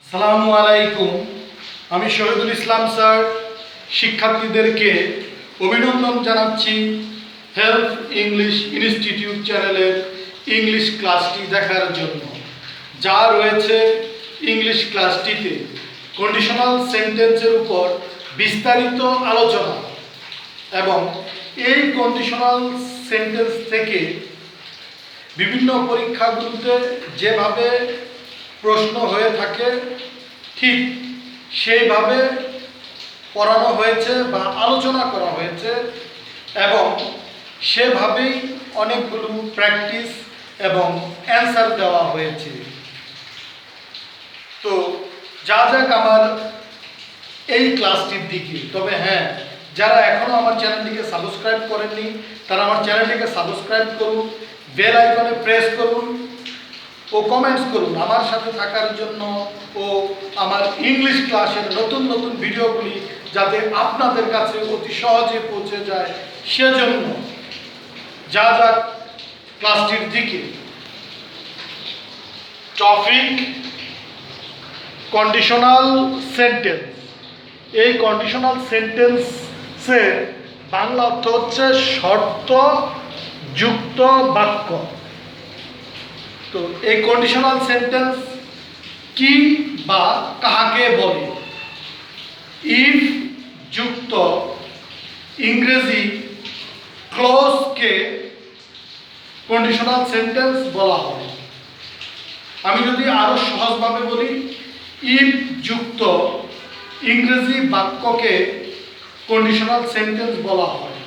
আসসালামু আলাইকুম। আমি শহীদুল ইসলাম স্যার শিক্ষার্থীদেরকে অভিনন্দন জানাচ্ছি হেল্প ইংলিশ ইনস্টিটিউট চ্যানেলের ইংলিশ ক্লাসটি দেখার জন্য। যা রয়েছে ইংলিশ ক্লাসটিতে কন্ডিশনাল সেন্টেন্সের উপর বিস্তারিত আলোচনা এবং এই কন্ডিশনাল সেন্টেন্স থেকে বিভিন্ন পরীক্ষাগুলোতে যেভাবে প্রশ্ন হয়ে থাকে ঠিক সেইভাবে পড়ানো হয়েছে বা আলোচনা করা হয়েছে এবং সেভাবেই অনেকগুলো প্র্যাকটিস এবং অ্যান্সার দেওয়া হয়েছে। তো যা যাক আমার এই ক্লাসটির দিকে। তবে হ্যাঁ, যারা এখনও আমার চ্যানেলটিকে সাবস্ক্রাইব করেননি তারা আমার চ্যানেলটিকে সাবস্ক্রাইব করুন, বেল আইকনে প্রেস করুন ও কমেন্টস করুন আমার সাথে থাকার জন্য ও আমার ইংলিশ ক্লাসের নতুন নতুন ভিডিওগুলি যাতে আপনাদের কাছে অতি সহজে পৌঁছে যায় সেজন্য। যা যাক ক্লাসটির দিকে। Topic conditional sentence. এই কন্ডিশনাল সেন্টেন্সের বাংলা অর্থ হচ্ছে শর্ত যুক্ত বাক্য। তো এই কন্ডিশনাল সেন্টেন্স কি বা কাকে বলে? ইফ যুক্ত ইংরেজি ক্লজকে কন্ডিশনাল সেন্টেন্স বলা হয়। আমি যদি আরো সহজভাবে বলি, ইফ যুক্ত ইংরেজি বাক্যকে কন্ডিশনাল সেন্টেন্স বলা হয়।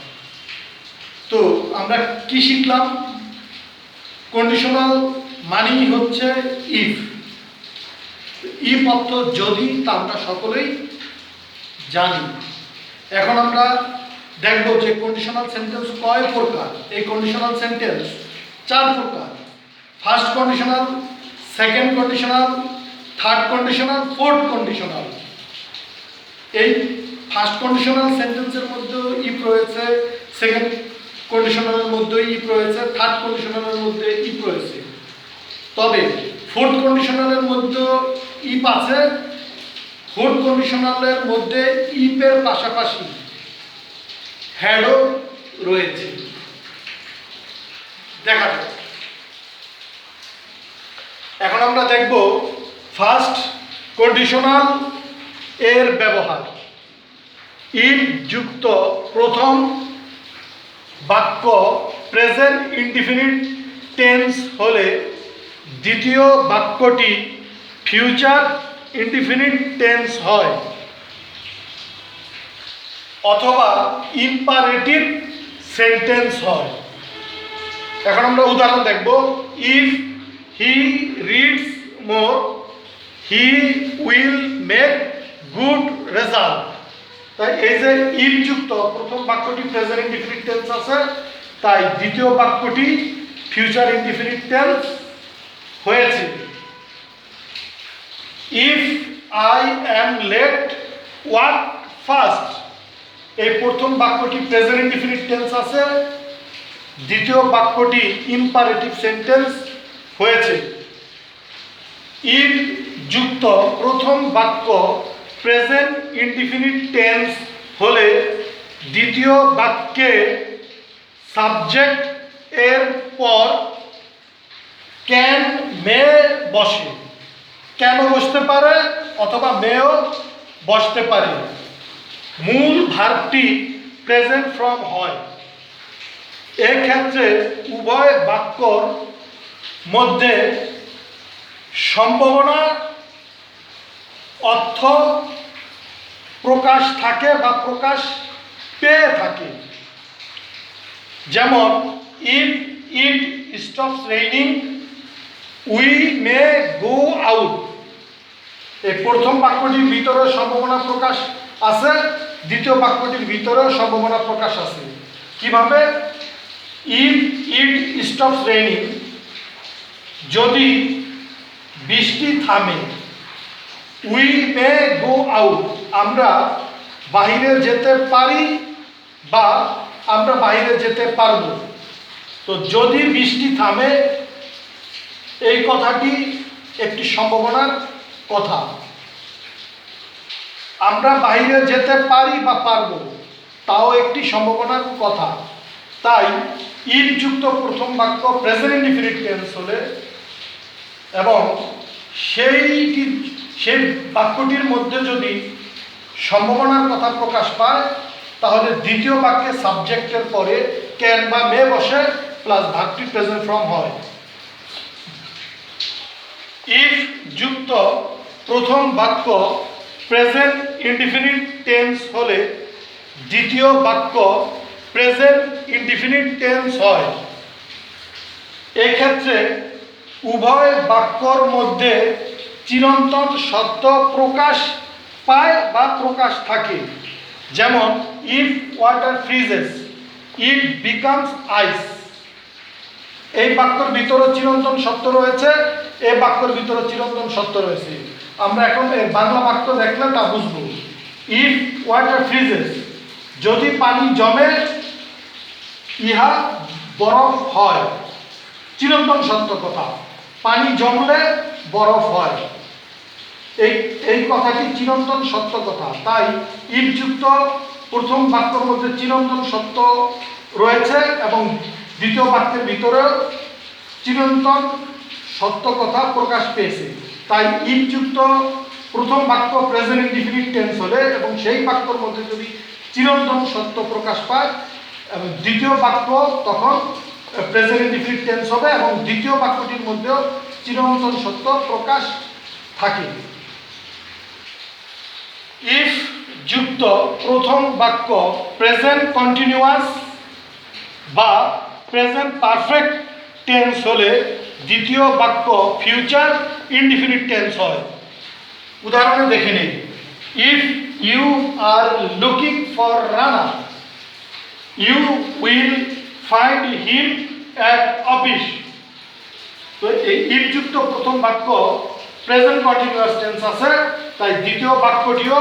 তো আমরা কি শিখলাম? কন্ডিশনাল মানেই হচ্ছে ইফ। ইফ অর্থ যদি, তা আমরা সকলেই জানি। এখন আমরা দেখব যে কন্ডিশনাল সেন্টেন্স কয় প্রকার। এই কন্ডিশনাল সেন্টেন্স 4 প্রকার। First conditional, second conditional, third conditional, fourth conditional. এই ফার্স্ট কন্ডিশনাল সেন্টেন্সের মধ্যে ইফ রয়েছে, সেকেন্ড কন্ডিশনালের মধ্যে ইফ রয়েছে, থার্ড কন্ডিশনালের মধ্যে ইফ রয়েছে। তবে ফোর্থ কন্ডিশনালের মধ্যে ইফ আছে। ফোর্থ কন্ডিশনালের মধ্যে ইফের পাশাপাশি হ্যাডও রয়েছে। দেখা যাক। এখন আমরা দেখব ফার্স্ট কন্ডিশনাল এর ব্যবহার। ইফ যুক্ত প্রথম বাক্য প্রেজেন্ট ইনডিফিনিট টেন্স হলে দ্বিতীয় বাক্যটি ফিউচার ইনডিফিনিট টেন্স হয় অথবা ইম্পারেটিভ সেন্টেন্স হয়। এখন আমরা উদাহরণ দেখব। If he reads more he will make good result. তাই এই যে ইফ যুক্ত প্রথম বাক্যটি প্রেজেন্ট ইনডিফিনিট টেন্স আছে, তাই দ্বিতীয় বাক্যটি ফিউচার ইনডিফিনিট টেন্স হয়েছে। If I am late walk first. এই প্রথম বাক্যটি প্রেজেন্ট ইনডিফিনিট টেন্স আছে, দ্বিতীয় বাক্যটি ইম্পারেটিভ সেন্টেন্স হয়েছে। ইফ যুক্ত প্রথম বাক্য প্রেজেন্ট ইনডিফিনিট টেন্স হলে দ্বিতীয় বাক্যে সাবজেক্ট এর পর ক্যান মে বসে। কেন বসতে পারে অথবা মেও বসতে পারে। মূল ভার্বটি প্রেজেন্ট ফর্ম হয়। এক্ষেত্রে উভয় বাক্যর মধ্যে সম্ভাবনা অর্থ প্রকাশ থাকে বা প্রকাশ পেয়ে থাকে। যেমন if it stops raining we may go out. এই প্রথম বাক্যটির ভিতরে সম্ভাবনা প্রকাশ আছে, দ্বিতীয় বাক্যটির ভিতরেও সম্ভাবনা প্রকাশ আছে। কিভাবে? ইফ ইট স্টপস রেইনিং, যদি বৃষ্টি থামে, উই মে গো আউট, আমরা বাহিরে যেতে পারি বা আমরা বাহিরে যেতে পারব। তো যদি বৃষ্টি থামে, এই কথাটি একটি সম্ভাবনার কথা। আমরা বাইরে যেতে পারি বা পারবো, তাও একটি সম্ভাবনার কথা। তাই ইফ যুক্ত প্রথম বাক্য প্রেজেন্ট ইনডিফিনিট টেন্স হলে এবং সেই বাক্যটির মধ্যে যদি সম্ভাবনার কথা প্রকাশ পায়, তাহলে দ্বিতীয় বাক্যে সাবজেক্টের পরে ক্যান বা মে বসে প্লাস ভার্বটি প্রেজেন্ট ফর্ম হয়। ইফ যুক্ত প্রথম বাক্য প্রেজেন্ট ইনডিফিনিট টেন্স হলে দ্বিতীয় বাক্য প্রেজেন্ট ইনডিফিনিট টেন্স হয়। এক্ষেত্রে উভয় বাক্যর মধ্যে চিরন্তন সত্য প্রকাশ পায় বা প্রকাশ থাকে। যেমন if water freezes, it becomes ice. এই বাক্যর ভিতরে চিরন্তন সত্য রয়েছে, এই বাক্যের ভিতরে চিরন্তন সত্য রয়েছে। আমরা এখন এর বাংলা বাক্য দেখলে তা বুঝব। ইফ ওয়াটার ফ্রিজেস, যদি পানি জমে ইহা বরফ হয়। চিরন্তন সত্য কথা, পানি জমলে বরফ হয়, এই কথাটি চিরন্তন সত্য কথা। তাই ইফ যুক্ত প্রথম বাক্যের মধ্যে চিরন্তন সত্য রয়েছে এবং দ্বিতীয় বাক্যের ভিতরে চিরন্তন সত্য কথা প্রকাশ পেয়েছে। তাই ইফ যুক্ত প্রথম বাক্য প্রেজেন্ট ইনডিফিনিট টেন্স হলে এবং সেই বাক্যের মধ্যে যদি চিরন্তন সত্য প্রকাশ পায় এবং দ্বিতীয় বাক্য তখন প্রেজেন্ট ইনডিফিনিট টেন্স হবে এবং দ্বিতীয় বাক্যটির মধ্যেও চিরন্তন সত্য প্রকাশ থাকে। ইফ যুক্ত প্রথম বাক্য প্রেজেন্ট কন্টিনিউয়াস বা প্রেজেন্ট পারফেক্ট টেন্স হলে দ্বিতীয় বাক্য ফিউচার ইনডিফিনিট টেন্স হয়। উদাহরণে দেখে নিই। If you are looking for Rana, you will find him at office. তো এই ইফ যুক্ত প্রথম বাক্য প্রেজেন্ট কন্টিনিউয়াস টেন্স আছে, তাই দ্বিতীয় বাক্যটিও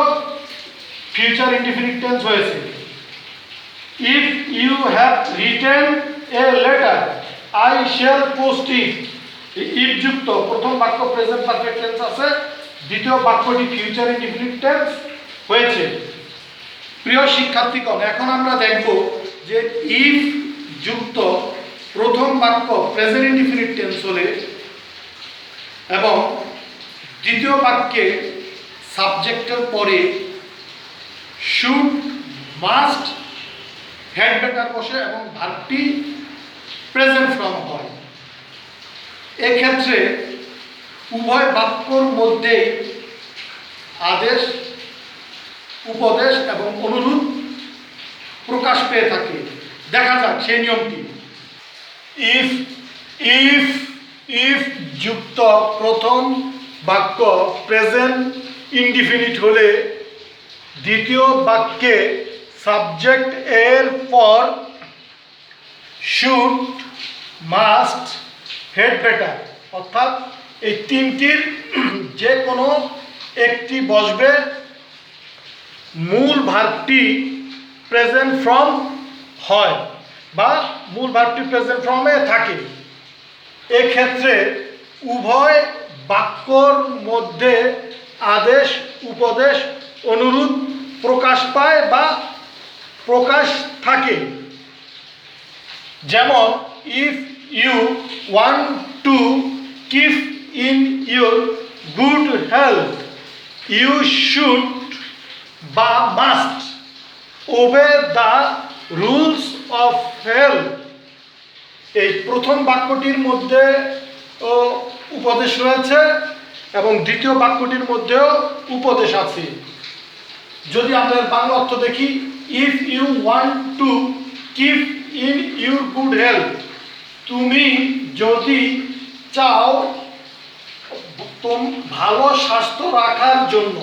ফিউচার ইনডিফিনিট টেন্স হয়েছে। If you have written a letter, I shall post it. If যুক্ত প্রথম বাক্য প্রেজেন্ট পারফেক্ট টেন্স আছে, দ্বিতীয় বাক্যটি ফিউচার ইনডিফিনিট টেন্স হয়েছে। প্রিয় শিক্ষার্থীগণ, এখন আমরা দেখব যে ইফ যুক্ত প্রথম বাক্য প্রেজেন্ট ইনডিফিনিট টেন্স হলে এবং দ্বিতীয় বাক্যে সাবজেক্টের পরে শুড, মাস্ট, হ্যাড বেটার বসে এবং ভার্বটি প্রেজেন্ট ফর্ম হয়। এক্ষেত্রে উভয় বাক্যর মধ্যে আদেশ, উপদেশ এবং অনুরোধ প্রকাশ পেয়ে থাকে। দেখা যাক সেই নিয়মটি। ইফ ইফ ইফ যুক্ত প্রথম বাক্য প্রেজেন্ট ইনডিফিনিট হলে দ্বিতীয় বাক্যে সাবজেক্ট এর পর শুড, মাস্ট, হ্যাড বেটার অর্থাৎ এই তিনটির যে কোনো একটি বসবে, মূল ভার্বটি প্রেজেন্ট ফর্ম হয় বা মূল ভার্বটি প্রেজেন্ট ফর্মে থাকে। এক্ষেত্রে উভয় বাক্যর মধ্যে আদেশ, উপদেশ, অনুরোধ প্রকাশ পায় বা প্রকাশ থাকে। যেমন if you want to keep in your good health, you should বা must obey the rules of health. এই প্রথম বাক্যটির মধ্যে উপদেশ রয়েছে এবং দ্বিতীয় বাক্যটির মধ্যেও উপদেশ আছে। যদি আমরা বাংলা অর্থ দেখি, if you want to keep in your good health, তুমি যদি চাও ভালো স্বাস্থ্য রাখার জন্য,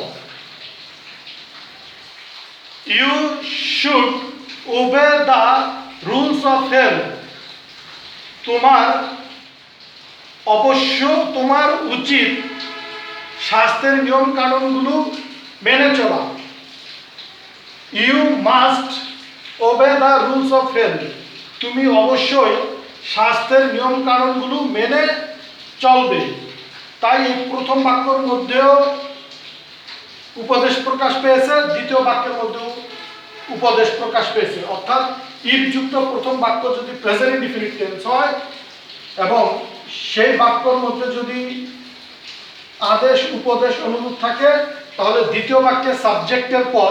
you should obey the rules of health, তোমার উচিত স্বাস্থ্যের নিয়ম কানুনগুলো মেনে চলা। You must obey the rules of health, তুমি অবশ্যই স্বাস্থ্যের নিয়ম কানুনগুলো মেনে চলবে। তাই এই প্রথম বাক্যের মধ্যেও উপদেশ প্রকাশ পেয়েছে, দ্বিতীয় বাক্যের মধ্যেও উপদেশ প্রকাশ পেয়েছে। অর্থাৎ ইফ যুক্ত প্রথম বাক্য যদি প্রেজেন্ট ইনডিফিনিট টেন্স হয় এবং সেই বাক্যের মধ্যে যদি আদেশ, উপদেশ, অনুরোধ থাকে, তাহলে দ্বিতীয় বাক্যে সাবজেক্টের পর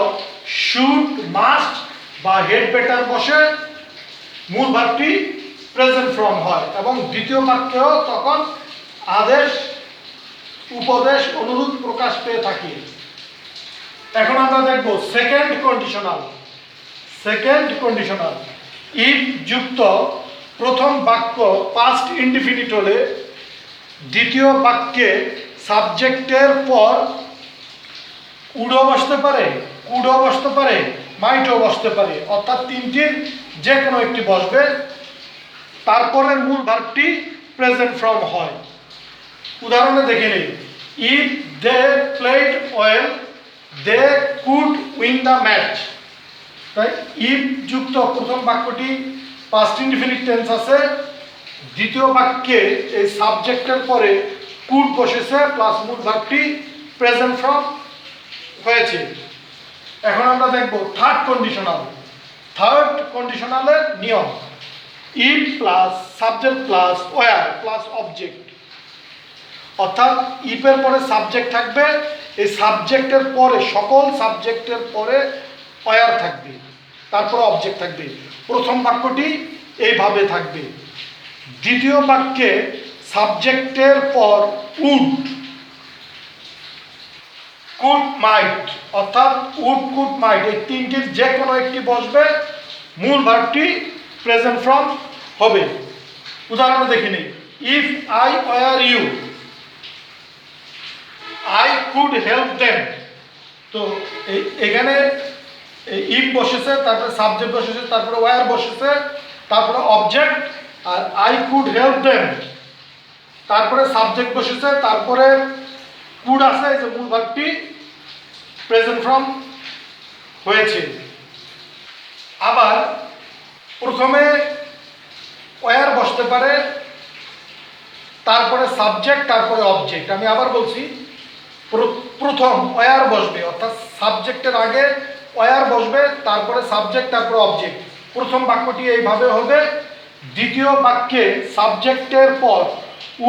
শুড, মাস্ট বা হেড বেটার বসে মূল ভার্বটি প্রেজেন্ট ফর্ম হয় এবং দ্বিতীয় বাক্যেও তখন আদেশ, উপদেশ, অনুরোধ প্রকাশ পেয়ে থাকি। এখন আমরা দেখব second conditional. Second conditional, if যুক্ত প্রথম বাক্য পাস্ট ইনডিফিনিট হলে দ্বিতীয় বাক্যে সাবজেক্টের পর উডও বসতে পারে, কুডও বসতে পারে, মাইটও বসতে পারে, অর্থাৎ তিনটির যে কোনো একটি বসবে, তারপরের মূল ভার্বটি প্রেজেন্ট ফর্ম হয়। উদাহরণে দেখে নিই, if they played well they could win the match. তাই ইফ যুক্ত প্রথম বাক্যটি পাস্ট ইনডিফিনিট টেন্স আছে, দ্বিতীয় বাক্যে এই সাবজেক্টের পরে কুড বসেছে প্লাস মূল ভার্বটি প্রেজেন্ট ফর্ম হয়েছে। এখন আমরা দেখব থার্ড কন্ডিশনাল। থার্ড কন্ডিশনালের নিয়ম, if plus subject plus were plus object. অর্থাৎ ইফের পরে সাবজেক্ট থাকবে, এই সাবজেক্টের পরে সকল সাবজেক্টের পরে ওয়ার থাকবে, তারপরে অবজেক্ট থাকবে। প্রথম বাক্যটি এইভাবে থাকবে। দ্বিতীয় বাক্যে সাবজেক্টের পর উড, কুড, মাইট, অর্থাৎ উড, কুড, মাইট এই তিনটির যে কোনো একটি বসবে, মূল ভার্বটি প্রেজেন্ট ফর্ম হবে। উদাহরণ দেখে নিই, if I were you I could help them. তো এখানে ইফ বসেছে, তারপরে সাবজেক্ট বসেছে, তারপরে ওয়ার বসেছে, তারপরে অবজেক্ট, আর আই কুড হেল্প দেম, তারপরে সাবজেক্ট বসেছে, তারপরে কুড আছে, যে মূল ভার্বটি প্রেজেন্ট ফর্ম হয়েছে। আবার প্রথমে ওয়ার বসতে পারে, তারপরে সাবজেক্ট, তারপরে অবজেক্ট। আমি আবার বলছি, প্রথম ওয়ার বসবে, অর্থাৎ সাবজেক্টের আগে ওয়ার বসবে, তারপরে সাবজেক্ট, তারপরে অবজেক্ট। প্রথম বাক্যটি এইভাবে হবে। দ্বিতীয় বাক্যে সাবজেক্টের পর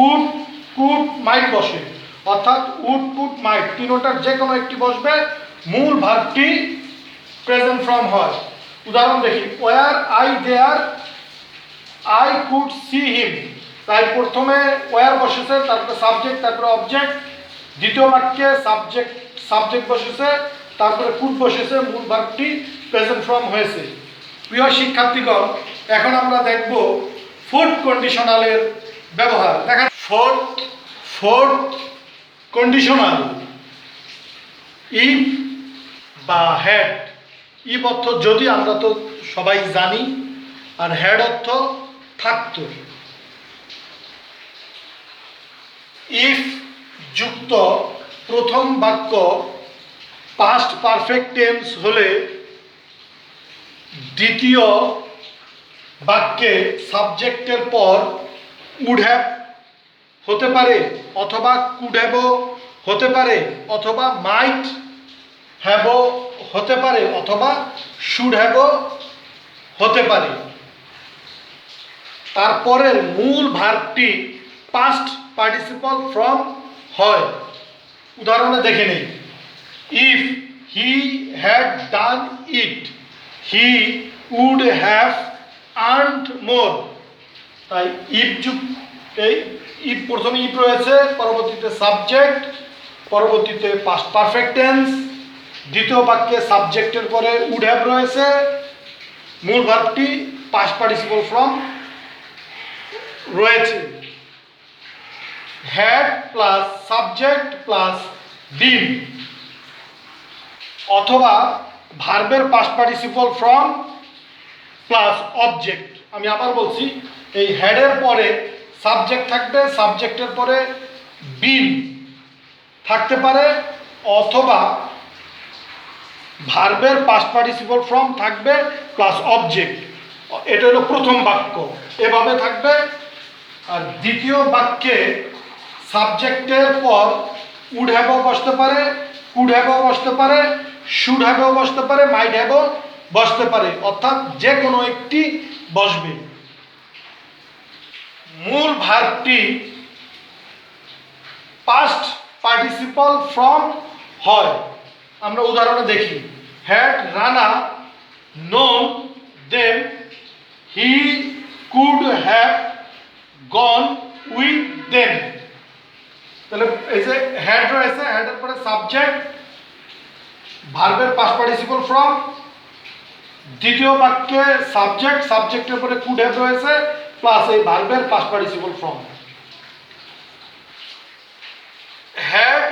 উড, কুড, মাইট বসে, অর্থাৎ উড, কুড, মাইট তিনটার যে কোনো একটি বসবে, মূল ভার্বটি প্রেজেন্ট ফর্ম হয়। উদাহরণ দেখি, were I there I could see him. তাই প্রথমে ওয়ার বসেছে, তারপরে সাবজেক্ট, তারপরে অবজেক্ট। দ্বিতীয় বাক্যে সাবজেক্ট বসেছে, তারপরে কুড বসেছে, মূল ভার্বটি প্রেজেন্ট ফর্ম হয়েছে। প্রিয় শিক্ষার্থীগণ, এখন আমরা দেখব ফোর্থ কন্ডিশনালের ব্যবহার। দেখেন, ফোর্থ কন্ডিশনাল, ইফ বা হ্যাড। ইফ অর্থ যদি, আমরা তো সবাই জানি, আর হ্যাড অর্থ থাকতো। ইফ যুক্ত প্রথম বাক্য পাস্ট পারফেক্ট টেন্স হলে দ্বিতীয় বাক্যে সাবজেক্টের পর উড হ্যাভ হতে পারে, অথবা কুড হ্যাভও হতে পারে, অথবা মাইট হ্যাভও হতে পারে, অথবা শুড হ্যাভও হতে পারে। তারপরের মূল ভার্বটি পাস্ট পার্টিসিপল ফর্ম হয়। উদাহরণে দেখে নেই, if he had done it he would have earned more. তাই ইফ প্রথমে ইফ রয়েছে, পরবর্তীতে সাবজেক্ট, পরবর্তীতে পাস্ট পারফেক্ট টেন্স, দ্বিতীয় বাক্যে সাবজেক্টের পরে উড হ্যাভ রয়েছে, মূল ভার্বটি পাস্ট পার্টিসিপল ফর্ম রয়েছে। Had plus subject plus been, অথবা ভার্বের past participle form plus object. আমি আবার বলছি, এই হ্যাডের পরে সাবজেক্ট থাকবে, সাবজেক্টের পরে বিন থাকতে পারে, অথবা ভার্বের পাস্ট পার্টিসিপল ফর্ম থাকবে প্লাস অবজেক্ট। এটা হলো প্রথম বাক্য, এভাবে থাকবে। আর দ্বিতীয় বাক্যে সাবজেক্টের পর উড হ্যাভও বসতে পারে, কুড হ্যাভও বসতে পারে, শুড হ্যাভও বসতে পারে, মাইট হ্যাভও বসতে পারে, অর্থাৎ যে কোনো একটি বসবে। মূল ভার্বটি পাস্ট পার্টিসিপল ফ্রম হয়। আমরা উদাহরণে দেখি, had Rana known them he could have gone with them. তাহলে এই যে হ্যাড রয়েছে, হ্যাডের পরে সাবজেক্ট, ভার্বের পাস্ট পার্টিসিপল ফ্রম, দ্বিতীয় বাক্যে সাবজেক্ট, সাবজেক্টের পরে কুড হ্যাভ রয়েছে, প্লাস এই ভার্বের past participle form. Had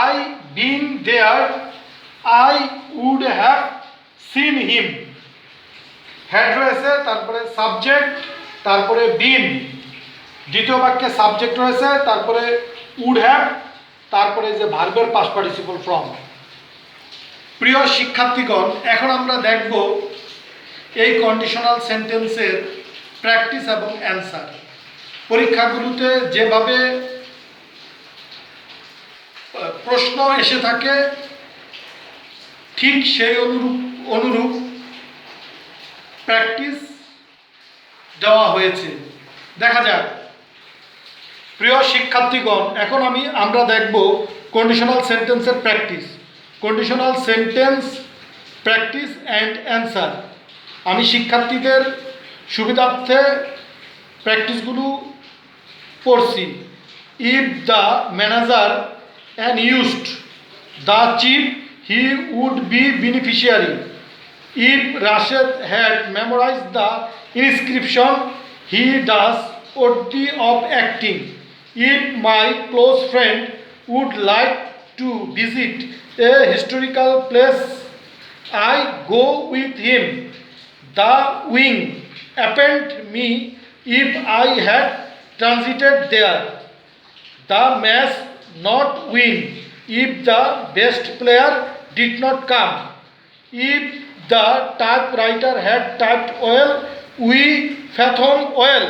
I been there I would have seen him. Had রয়েছে, তারপরে সাবজেক্ট, তারপরে বিন, দ্বিতীয় বাক্যে সাবজেক্ট রয়েছে, তারপরে উড হ্যাভ, তারপরে যে ভার্বের পাস্ট পার্টিসিপল ফ্রম। প্রিয় শিক্ষার্থীগণ, এখন আমরা দেখব এই কন্ডিশনাল সেন্টেন্সের প্র্যাকটিস এবং অ্যান্সার। পরীক্ষাগুলোতে যেভাবে প্রশ্ন এসে থাকে ঠিক সেই অনুরূপ প্র্যাকটিস দেওয়া হয়েছে। দেখা যাক। প্রিয় শিক্ষার্থীগণ, এখন আমরা দেখব কন্ডিশনাল সেন্টেন্সের practice. Conditional sentence practice and answer. আমি শিক্ষার্থীদের সুবিধার্থে প্র্যাকটিসগুলো পড়ছি। If the manager and used the chief, he would be beneficiary. If Rashid had memorized the inscription, he does worthy of acting. If my close friend would like to visit a historical place, I go with him. The wing append me if I had transited there. The match not win if the best player did not come. If the typewriter had typed well, we fathom well.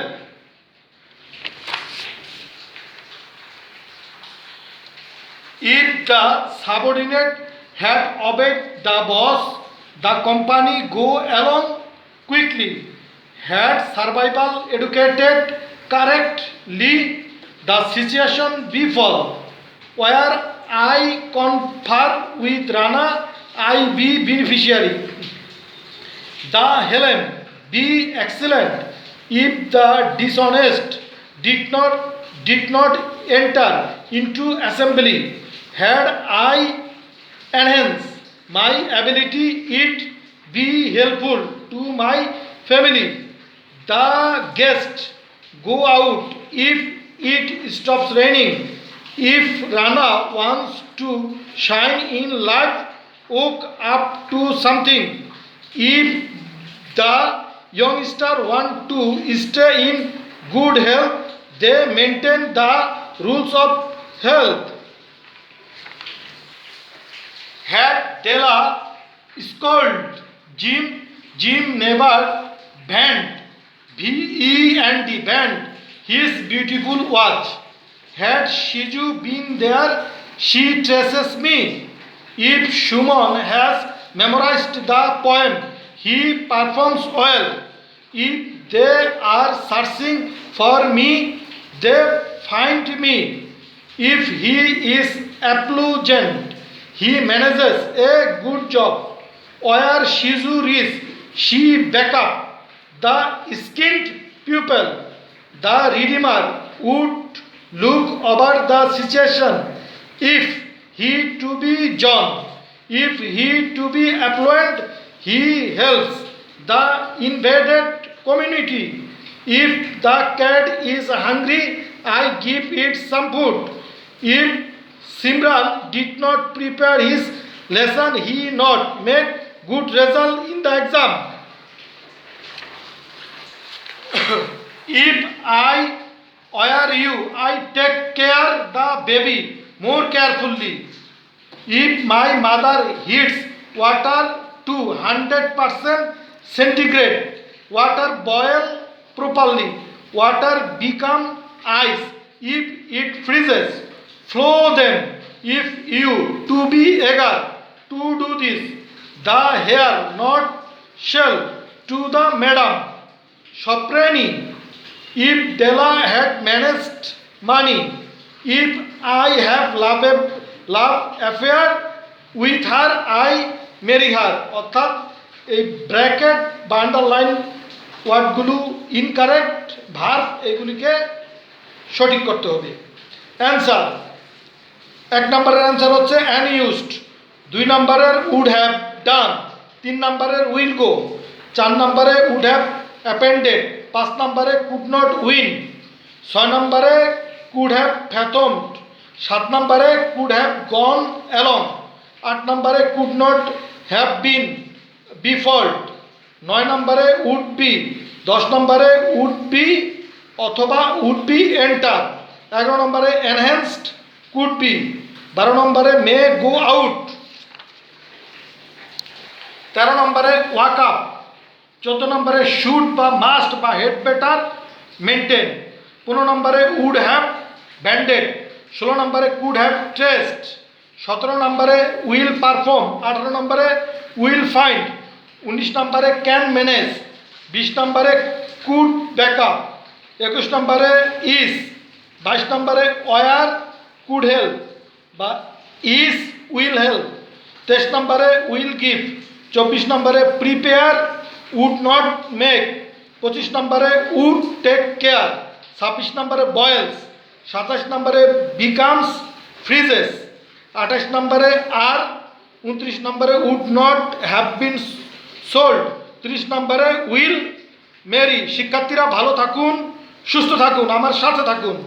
If the subordinate had obeyed the boss, the company go along quickly. Had survival educated correctly, the situation befall. Where I confer with Rana, I be beneficiary. The helm be excellent. If the dishonest did not enter into assembly, had I enhance my ability, it be helpful to my family. The guest go out if it stops raining. If Rana wants to shine in life, woke up to something. If the youngster want to stay in good health, they maintain the rules of health. Had Della scolded Jim, Jim never banned, B-E-N-D, banned his beautiful watch. Had Shiju been there, she traces me. If Shumon has memorized the poem, he performs well. If they are searching for me, they find me. If he is affluent, he manages a good job. Where Shiju is, she back up the skilled pupil. The Redeemer would look over the situation. If he to be John, if he to be affluent, he helps the invaded community. If the cat is hungry, I give it some food. If Simran did not prepare his lesson, he not make good result in the exam. If I were you, I take care the baby more carefully. If my mother heats water to 100% centigrade, water boil properly. Water become ice. If it freezes, flow them. if you to be eager to do this, the hair not shall to the madam Soprani, if Della had managed money, if I have love affair with her, I marry her. অর্থাৎ এই bracket বা underline ওয়ার্ডগুলো incorrect, verb এগুলিকে সঠিক করতে হবে। Answer, এক নম্বরের অ্যান্সার হচ্ছে অ্যানইউজড, 2 নম্বরের উড হ্যাভ ডান, 3 নম্বরের উইল গো, 4 নম্বরে উড হ্যাভ অ্যাপেন্ডেড, 5 নম্বরে কুড নট উইন, 6 নম্বরে কুড হ্যাভ ফ্যাথমড, 7 নম্বরে কুড হ্যাভ গন অ্যালং, 8 নম্বরে কুড নট হ্যাভ বিন বিফল্ট, 9 নম্বরে উড বি, 10 নম্বরে উড বি অথবা উড বি এন্টার, 11 নম্বরে এনহ্যান্সড কুড বি, 12 নম্বরে মে গো আউট, 13 নম্বরে ওয়াক আপ, 14 নম্বরে শুড বা মাস্ট বা হেড বেটার মেনটেন, 15 নম্বরে উড হ্যাভ ব্যান্ডেড, 16 নম্বরে কুড হ্যাভ ট্রেসড, 17 নম্বরে উইল পারফর্ম, 18 নম্বরে উইল ফাইন্ড, 19 নম্বরে ক্যান ম্যানেজ, 20 নম্বরে কুড ব্যাকআপ, 21 নম্বরে ইজ, 22 নম্বরে ওয়ার কুড হেল্প বা ইজ উইল হেল্প, 23 নম্বরে উইল গিভ, 24 নম্বরে প্রিপেয়ার উড নট মেক, 25 নম্বরে উড টেক কেয়ার, 26 নম্বরে বয়েলস, 27 নম্বরে বিকামস ফ্রিজেস, 28 নম্বরে আর, 29 নম্বরে would not have been sold, 30 নম্বরে উইল মেরি। শিক্ষার্থীরা ভালো থাকুন, সুস্থ থাকুন, আমার সাথে থাকুন।